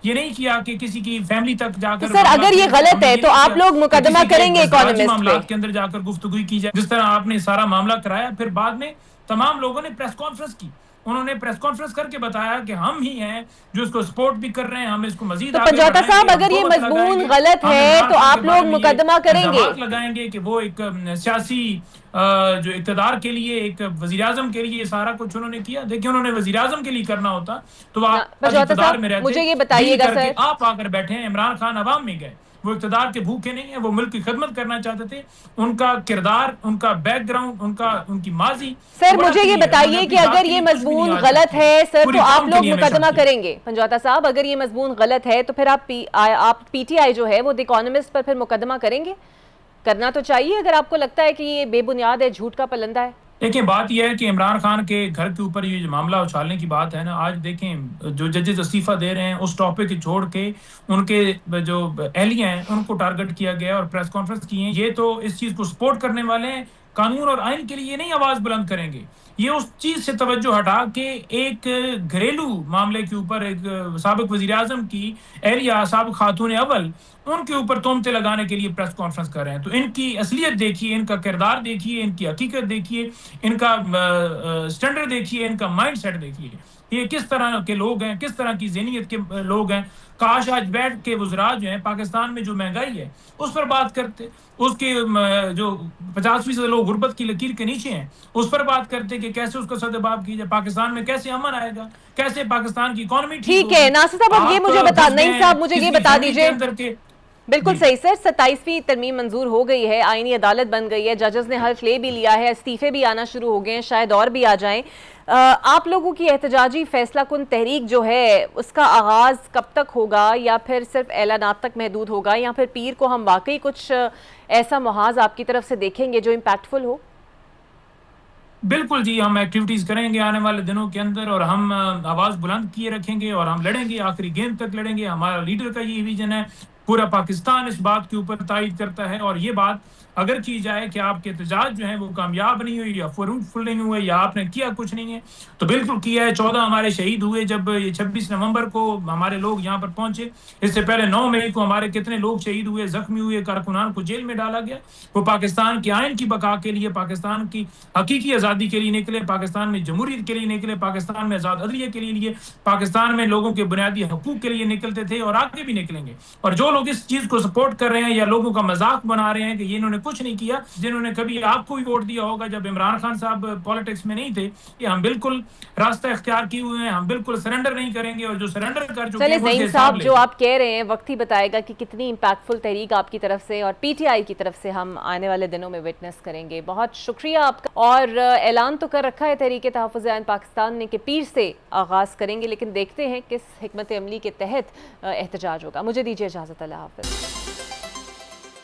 یہ نہیں کیا کہ کسی کی فیملی تک جا کر. سر اگر یہ غلط ہے تو آپ لوگ مقدمہ کریں گے اکانومسٹ معاملات کے اندر جا کر گفتگو کی جائے، جس طرح آپ نے سارا معاملہ کرایا. پھر بعد میں تمام لوگوں نے پریس کانفرنس کی، انہوں نے پریس کانفرنس کر کے بتایا کہ ہم ہی ہیں جو اس کو سپورٹ بھی کر رہے ہیں, ہم اس کو مزید تو آگے پنجوٹا بڑھائیں صاحب گے, اگر ہم یہ قوت مضمون لگائیں گے, غلط ہم ہے عمران تو خان آپ کے بارے لوگ میں یہ مقدمہ کریں گے. الزامات لگائیں گے کہ وہ ایک سیاسی جو اقتدار کے لیے, ایک وزیراعظم کے لیے یہ سارا کچھ انہوں نے کیا. دیکھیں انہوں نے وزیراعظم کے لیے کرنا ہوتا تو وہ آج پنجوٹا اقتدار میں صاحب رہتے, مجھے یہ بتائیے ڈیل گا کر کے سر, آپ آ کر بیٹھے ہیں. عمران خان عوام میں گئے, وہ اقتدار کے بھوکے نہیں ہیں, وہ ملک کی خدمت کرنا چاہتے تھے. ان کا کردار, ان کا بیک گراؤنڈ, ان کی ماضی سر بڑا مجھے یہ کلیئر ہے. انہوں نے بتائیے اپنی کہ ذات اگر کے یہ لیے کچھ بھی نہیں مضمون آج غلط تک کیا, ہے سر پوری تو آپ قوم کے لوگ لیے ہمیشہ مقدمہ کیا. کریں گے. پنجوٹا صاحب اگر یہ مضمون غلط ہے تو پھر آپ پی ٹی آئی جو ہے وہ دی اکانومسٹ پر پھر مقدمہ کریں گے؟ کرنا تو چاہیے اگر آپ کو لگتا ہے کہ یہ بے بنیاد ہے, جھوٹ کا پلندہ ہے. دیکھیں بات یہ ہے کہ عمران خان کے گھر کے اوپر یہ معاملہ اچھالنے کی بات ہے نا, آج دیکھیں جو ججز استعفیٰ دے رہے ہیں اس ٹاپک کو چھوڑ کے ان کے جو اہلیہ ہیں ان کو ٹارگٹ کیا گیا اور پریس کانفرنس کی ہیں. یہ تو اس چیز کو سپورٹ کرنے والے ہیں, قانون اور آئین کے لیے یہ نہیں آواز بلند کریں گے. یہ اس چیز سے توجہ ہٹا کے ایک گھریلو معاملے کے اوپر ایک سابق وزیراعظم کی اہلیہ سابق خاتون اول ان کے اوپر تہمتیں لگانے کے لیے پریس کانفرنس کر رہے ہیں. تو ان کی اصلیت دیکھیے, ان کا کردار دیکھیے, ان کی حقیقت دیکھیے, ان کا سٹینڈرڈ دیکھیے, ان کا مائنڈ سیٹ دیکھیے, یہ کس طرح کے لوگ ہیں, کس طرح کی ذہنیت کے لوگ ہیں. کاش آج بیٹھ کے وزراء جو ہیں پاکستان میں جو مہنگائی ہے اس پر بات کرتے, اس کے جو 50% لوگ غربت کی لکیر کے نیچے ہیں اس پر بات کرتے کہ کیسے اس کا سدباب کی جائے, پاکستان میں کیسے امن آئے گا, کیسے پاکستان کی اکانومی ٹھیک ہے ناصر صاحب, اب یہ مجھے بتا, نہیں صاحب مجھے یہ بتا دیجئے. بالکل صحیح سر, 27ویں ترمیم منظور ہو گئی ہے, آئینی عدالت بن گئی ہے, ججز نے حلف لے بھی لیا ہے, استعفے بھی آنا شروع ہو گئے ہیں, شاید اور بھی آ جائیں. آپ لوگوں کی احتجاجی فیصلہ کن تحریک جو ہے اس کا آغاز کب تک ہوگا, یا پھر صرف اعلانات تک محدود ہوگا, یا پھر پیر کو ہم واقعی کچھ ایسا محاذ آپ کی طرف سے دیکھیں گے جو امپیکٹفل ہو؟ بالکل جی, ہم ایکٹیویٹیز کریں گے آنے والے دنوں کے اندر, اور ہم آواز بلند کیے رکھیں گے اور ہم لڑیں گے, آخری گیند تک لڑیں گے. ہمارا لیڈر کا یہ ویژن ہے, پورا پاکستان اس بات کے اوپر تائید کرتا ہے. اور یہ بات اگر کی جائے کہ آپ کے احتجاج جو ہیں وہ کامیاب نہیں ہوئی یا فروٹفل نہیں ہوئے یا آپ نے کیا کچھ نہیں ہے, تو بالکل کیا ہے. 14 ہمارے شہید ہوئے جب یہ 26 نومبر کو ہمارے لوگ یہاں پر پہنچے. اس سے پہلے 9 مئی کو ہمارے کتنے لوگ شہید ہوئے, زخمی ہوئے, کارکنان کو جیل میں ڈالا گیا. وہ پاکستان کے آئین کی بقا کے لیے, پاکستان کی حقیقی آزادی کے لیے نکلے, پاکستان میں جمہوریت کے لیے نکلے, پاکستان میں آزاد عدلیہ کے لیے, پاکستان میں لوگوں کے بنیادی حقوق کے لیے نکلتے تھے اور آگے بھی نکلیں گے. اور جو لوگ اس چیز کو سپورٹ کر رہے ہیں یا لوگوں کا مذاق بنا رہے ہیں کہ یہ انہوں نے کچھ نہیں کیا, جنہوں نے کبھی آپ کو بھی ووٹ دیا ہوگا جب عمران خان صاحب پالیٹکس میں نہیں تھے, کہ ہم بالکل راستہ اختیار کیے ہوئے ہیں, ہم بالکل سرنڈر نہیں کریں گے, اور جو سرنڈر کر چکے ہیں چلے زعیم صاحب, جو آپ کہہ رہے ہیں وقت ہی بتائے گا کہ کتنی امپیکٹفل تحریک آپ کی طرف سے اور پی ٹی آئی کی طرف سے ہم آنے والے دنوں میں وٹنس کریں گے. بہت شکریہ آپ کا. اور اعلان تو کر رکھا ہے تحریک تحفظ عین پاکستان نے کہ پیر سے آغاز کریں گے, لیکن دیکھتے ہیں کس حکمت عملی کے تحت احتجاج ہوگا. مجھے دیجیے اجازت, اللہ حافظ.